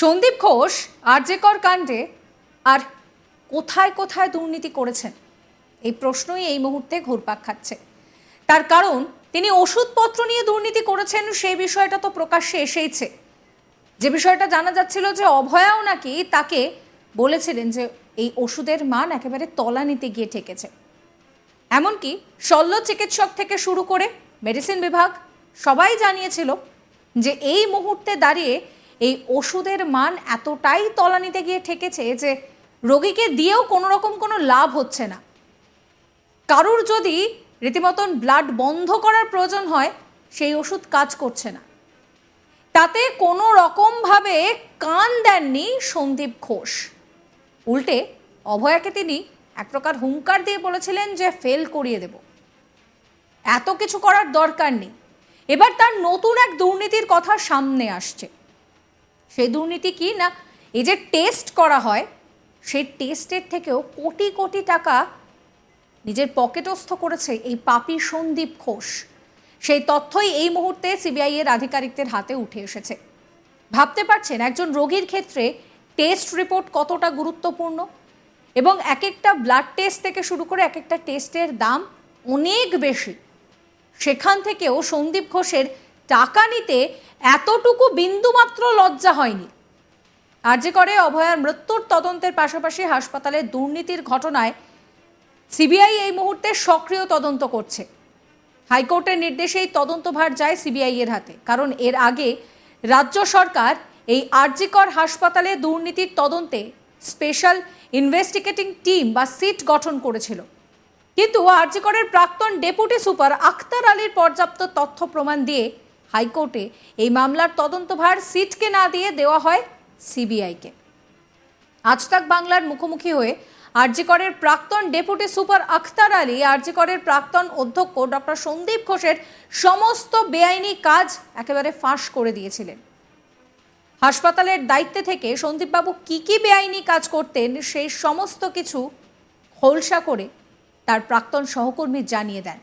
সন্দীপ ঘোষ আরজেকর কাণ্ডে আর কোথায় কোথায় দুর্নীতি করেছেন এই প্রশ্নই এই মুহূর্তে ঘুরপাক খাচ্ছে। তার কারণ তিনি ওষুধপত্র নিয়ে দুর্নীতি করেছেন সেই বিষয়টা তো প্রকাশ্যে এসেইছে। যে বিষয়টা জানা যাচ্ছিল যে অভয়াও নাকি তাকে বলেছিলেন যে এই ওষুধের মান একেবারে তলানিতে গিয়ে ঠেকেছে। এমনকি শল্য চিকিৎসক থেকে শুরু করে মেডিসিন বিভাগ সবাই জানিয়েছিল যে এই মুহূর্তে দাঁড়িয়ে এই ওষুধের মান এতটাই তলানিতে গিয়ে ঠেকেছে যে রোগীকে দিয়েও কোনো রকম কোনো লাভ হচ্ছে না। কারুর যদি রীতিমতন ব্লাড বন্ধ করার প্রয়োজন হয় সেই ওষুধ কাজ করছে না। তাতে কোনো রকমভাবে কান দেননি সন্দীপ ঘোষ। উল্টে অভয়াকে তিনি এক প্রকার হুঙ্কার দিয়ে বলেছিলেন যে ফেল করিয়ে দেব, এত কিছু করার দরকার নেই। এবার তার নতুন এক দুর্নীতির কথা সামনে আসছে। সেই দুর্নীতি কি না, এই যে টেস্ট করা হয় সেই টেস্টের থেকেও কোটি কোটি টাকা নিজের পকেটস্থ করেছে এই পাপী সন্দীপ ঘোষ। সেই তথ্যই এই মুহূর্তে সিবিআই এর আধিকারিকদের হাতে উঠে এসেছে। ভাবতে পারছেন একজন রোগীর ক্ষেত্রে টেস্ট রিপোর্ট কতটা গুরুত্বপূর্ণ, এবং এক একটা ব্লাড টেস্ট থেকে শুরু করে এক একটা টেস্টের দাম অনেক বেশি। সেখান থেকেও সন্দীপ ঘোষের টাকা নিতে এতটুকু বিন্দুমাত্র লজ্জা হয়নি। আরজিকরে অভয়ার মৃত্যুর তদন্তের পাশাপাশি হাসপাতালে দুর্নীতির ঘটনায় সিবিআই এই মুহূর্তে সক্রিয় তদন্ত করছে। হাইকোর্টের নির্দেশেই তদন্তভার যায় সিবিআই এর হাতে, কারণ এর আগে রাজ্য সরকার এই আরজিকর হাসপাতালে দুর্নীতির তদন্তে স্পেশাল ইনভেস্টিগেটিং টিম বা সিট গঠন করেছিল। কিন্তু আরজিকরের প্রাক্তন ডেপুটি সুপার আখতার আলীর পর্যাপ্ত তথ্য প্রমাণ দিয়ে হাইকোর্টে এই মামলার তদন্তভার সিটকে না দিয়ে দেওয়া হয় সিবিআইকে। আজ তাক বাংলার মুখোমুখি হয়ে আরজিকরের প্রাক্তন ডেপুটি সুপার আখতার আলী আরজিকরের প্রাক্তন অধ্যক্ষ ডক্টর সন্দীপ ঘোষের সমস্ত বেআইনি কাজ একেবারে ফাঁস করে দিয়েছিলেন। হাসপাতালের দায়িত্বে থেকে সন্দীপবাবু কি কি বেআইনি কাজ করতেন সেই সমস্ত কিছু খোলসা করে তার প্রাক্তন সহকর্মী জানিয়ে দেন।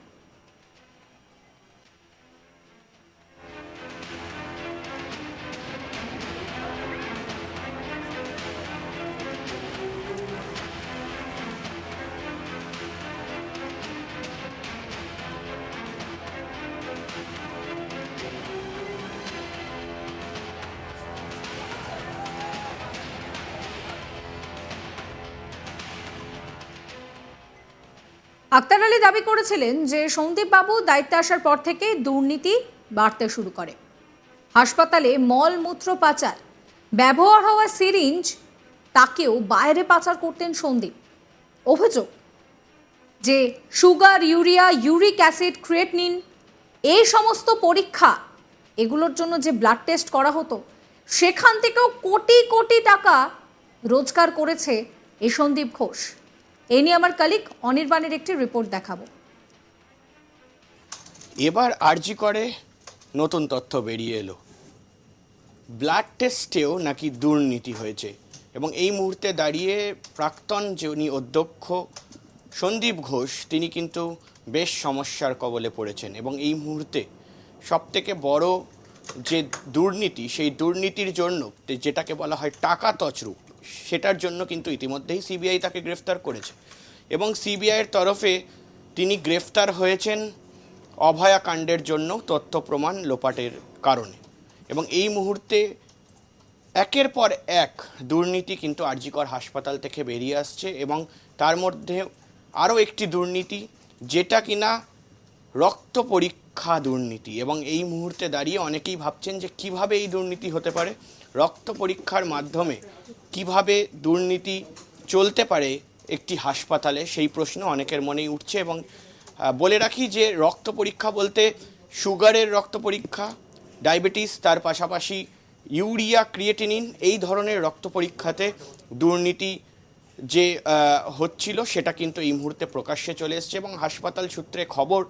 আখতার আলী দাবি করেছিলেন যে সন্দীপবাবু দায়িত্বে আসার পর থেকেই দুর্নীতি বাড়তে শুরু করে। হাসপাতালে মলমূত্র পাচার, ব্যবহার হওয়া সিরিঞ্জ তাকেও বাইরে পাচার করতেন সন্দীপ। অভিযোগ যে sugar, urea, uric acid, creatinine এই সমস্ত পরীক্ষা, এগুলোর জন্য যে ব্লাড টেস্ট করা হতো সেখান থেকেও কোটি কোটি টাকা রোজগার করেছে এই সন্দীপ ঘোষ। এই নিয়ে আমার কলিগ অনির্বাণের একটি রিপোর্ট দেখাবো। এবার আরজিকরে নতুন তথ্য বেরিয়ে এলো, ব্লাড টেস্টেও নাকি দুর্নীতি হয়েছে। এবং এই মুহূর্তে দাঁড়িয়ে প্রাক্তন যিনি অধ্যক্ষ সন্দীপ ঘোষ তিনি কিন্তু বেশ সমস্যার কবলে পড়েছেন। এবং এই মুহূর্তে সবথেকে বড় যে দুর্নীতি, সেই দুর্নীতির জন্য যেটাকে বলা হয় টাকা তছরূপ, সেটার জন্য কিন্তু ইতিমধ্যেই সিবিআই তাকে গ্রেফতার করেছে। এবং সিবিআইয়ের তরফে তিনি গ্রেফতার হয়েছেন অভয়া কাণ্ডের জন্য তথ্য প্রমাণ লোপাটের কারণে। এবং এই মুহূর্তে একের পর এক দুর্নীতি কিন্তু আরজিকর হাসপাতাল থেকে বেরিয়ে আসছে। এবং তার মধ্যে আরও একটি দুর্নীতি, যেটা কিনা রক্ত পরীক্ষা দুর্নীতি। এবং এই মুহূর্তে দাঁড়িয়ে অনেকেই ভাবছেন যে কিভাবে এই দুর্নীতি হতে পারে, রক্ত পরীক্ষার মাধ্যমে কিভাবে দুর্নীতি চলতে পারে একটি হাসপাতালে, সেই প্রশ্ন অনেকের মনেই উঠছে। এবং বলে রাখি যে রক্ত পরীক্ষা বলতে সুগারের রক্ত পরীক্ষা, ডায়াবেটিস, তার পাশাপাশি ইউরিয়া, ক্রিয়েটিনিন এই ধরনের রক্ত পরীক্ষাতে দুর্নীতি যে হচ্ছিল সেটা কিন্তু এই মুহূর্তে প্রকাশ্যে চলে এসছে। এবং হাসপাতাল সূত্রে খবর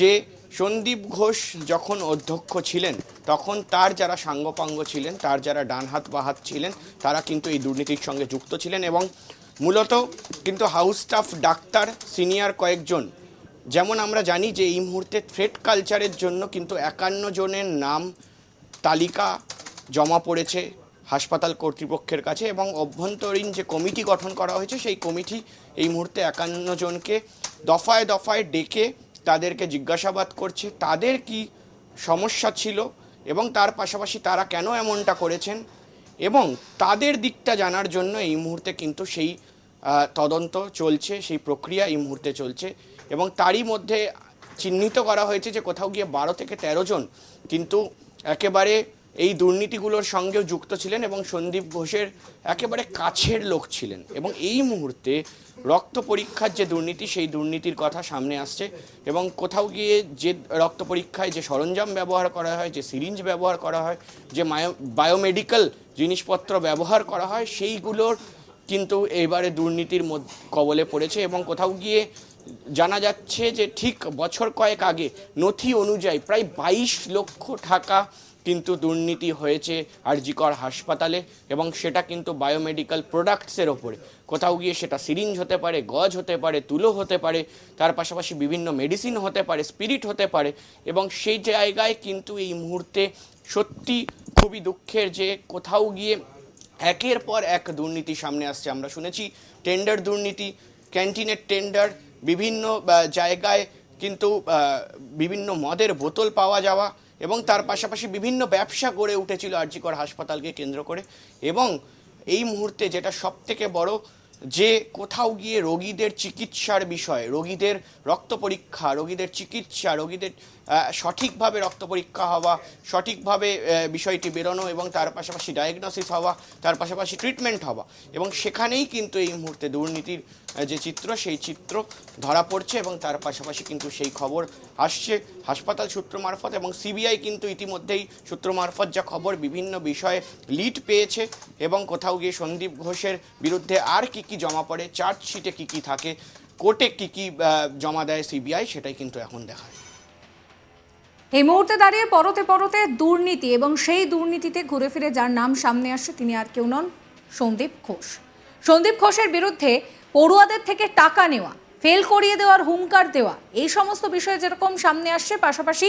যে সন্দীপ ঘোষ যখন অধ্যক্ষ ছিলেন তখন তার যারা সাঙ্গপাঙ্গ ছিলেন, তার যারা ডান হাত বা হাত ছিলেন, তারা কিন্তু এই দুর্নীতির সঙ্গে যুক্ত ছিলেন। এবং মূলত কিন্তু হাউস স্টাফ ডাক্তার সিনিয়র কয়েকজন, যেমন আমরা জানি যে এই মুহূর্তে থ্রেট কালচারের জন্য কিন্তু 51 জনের নাম তালিকা জমা পড়েছে হাসপাতাল কর্তৃপক্ষের কাছে, এবং অভ্যন্তরীণ যে কমিটি গঠন করা হয়েছে সেই কমিটি এই মুহূর্তে 51 জনকে দফায় দফায় ডেকে তাদেরকে জিজ্ঞাসাবাদ করছে তাদের কি সমস্যা ছিল এবং তার পাশাপাশি তারা কেন এমনটা করেছেন, এবং তাদের দিকটা জানার জন্য এই মুহূর্তে কিন্তু সেই তদন্ত চলছে, সেই প্রক্রিয়া এই মুহূর্তে চলছে। এবং তারই মধ্যে চিহ্নিত করা হয়েছে যে কোথাও গিয়ে 12 থেকে 13 জন কিন্তু একেবারে এই দুর্নীতিগুলোর সঙ্গেও যুক্ত ছিলেন এবং সন্দীপ ঘোষের একেবারে কাছের লোক ছিলেন। এবং এই মুহূর্তে রক্ত পরীক্ষার যে দুর্নীতি, সেই দুর্নীতির কথা সামনে আসছে এবং কোথাও গিয়ে যে রক্ত পরীক্ষায় যে সরঞ্জাম ব্যবহার করা হয়, যে সিরিঞ্জ ব্যবহার করা হয়, যে বায়োমেডিক্যাল জিনিসপত্র ব্যবহার করা হয়, সেইগুলোর কিন্তু এবারে দুর্নীতির কবলে পড়েছে। এবং কোথাও গিয়ে জানা যাচ্ছে যে ঠিক বছর কয়েক আগে নথি অনুযায়ী প্রায় 22 লক্ষ টাকা কিন্তু দুর্নীতি হয়েছে আর.জি. কর হাসপাতালে, এবং সেটা কিন্তু বায়োমেডিক্যাল প্রোডাক্টসের ওপরে। কোথাও গিয়ে সেটা সিরিঞ্জ হতে পারে, গজ হতে পারে, তুলো হতে পারে, তার পাশাপাশি বিভিন্ন মেডিসিন হতে পারে, স্পিরিট হতে পারে। এবং সেই জায়গায় কিন্তু এই মুহূর্তে সত্যি খুবই দুঃখের যে কোথাও গিয়ে একের পর এক দুর্নীতি সামনে আসছে। আমরা শুনেছি টেন্ডার দুর্নীতি, ক্যান্টিনের টেন্ডার, বিভিন্ন জায়গায় কিন্তু বিভিন্ন মদের বোতল পাওয়া যাওয়া, এবং তার পাশাপাশি বিভিন্ন ব্যবসা গড়ে উঠেছিল আর.জি. কর হাসপাতালকে কেন্দ্র করে। এবং এই মুহূর্তে যেটা সবথেকে বড়, যে কোথাও গিয়ে রোগীদের চিকিৎসার বিষয়, রোগীদের রক্ত পরীক্ষা, রোগীদের চিকিৎসা, রোগীদের সঠিকভাবে রক্ত পরীক্ষা হওয়া, সঠিকভাবে বিষয়টি বেরোনো, এবং তার পাশাপাশি ডায়াগনোসিস হওয়া, তার পাশাপাশি ট্রিটমেন্ট হওয়া, এবং সেখানেই কিন্তু এই মুহূর্তে দুর্নীতির যে চিত্র, সেই চিত্র ধরা পড়ছে। এবং তার পাশাপাশি কিন্তু সেই খবর আসছে হাসপাতাল সূত্র মারফত, এবং সিবিআই কিন্তু ইতিমধ্যেই সূত্র মারফত যা খবর বিভিন্ন বিষয়ে লিড পেয়েছে, এবং কোথাও গিয়ে সন্দীপ ঘোষের বিরুদ্ধে আর কি কি জমা পড়ে, চার্জশিটে কি কি থাকে, কোর্টে কি কি জমা দেয় সিবিআই, সেটাই কিন্তু এখন দেখায়। এই মুহূর্তে দাঁড়িয়ে পরতে পরতে দুর্নীতি, এবং সেই দুর্নীতিতে ঘুরে ফিরে যার নাম সামনে আসছে তিনি আর কেউ নন, সন্দীপ ঘোষ। সন্দীপ ঘোষের বিরুদ্ধে পড়ুয়াদের থেকে টাকা নেওয়া, ফেল করিয়ে দেওয়ার হুঙ্কার দেওয়া, এই সমস্ত বিষয়ে যেরকম সামনে আসছে, পাশাপাশি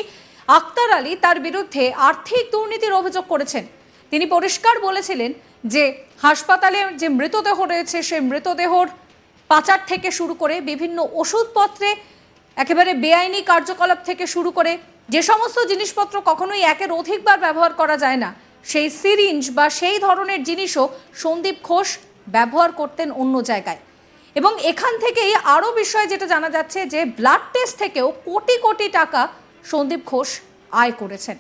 আক্তার আলী তার বিরুদ্ধে আর্থিক দুর্নীতির অভিযোগ করেছেন। তিনি পরিষ্কার বলেছিলেন যে হাসপাতালে যে মৃতদেহ রয়েছে সেই মৃতদেহর পাচার থেকে শুরু করে বিভিন্ন ওষুধপত্রে একেবারে বেআইনি কার্যকলাপ থেকে শুরু করে যে সমস্ত জিনিসপত্র কখনোই একের অধিকবার ব্যবহার করা যায় না, সেই সিরিঞ্জ বা সেই ধরনের জিনিসও সন্দীপ ঘোষ ব্যবহার করতেন অন্য জায়গায়। এবং এখান থেকেই আরও বিষয় যেটা জানা যাচ্ছে যে ব্লাড টেস্ট থেকেও কোটি কোটি টাকা সন্দীপ ঘোষ আয় করেছেন।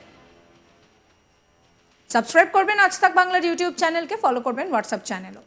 সাবস্ক্রাইব করবেন আজ তাক বাংলার ইউটিউব চ্যানেলকে, ফলো করবেন হোয়াটসঅ্যাপ চ্যানেলও।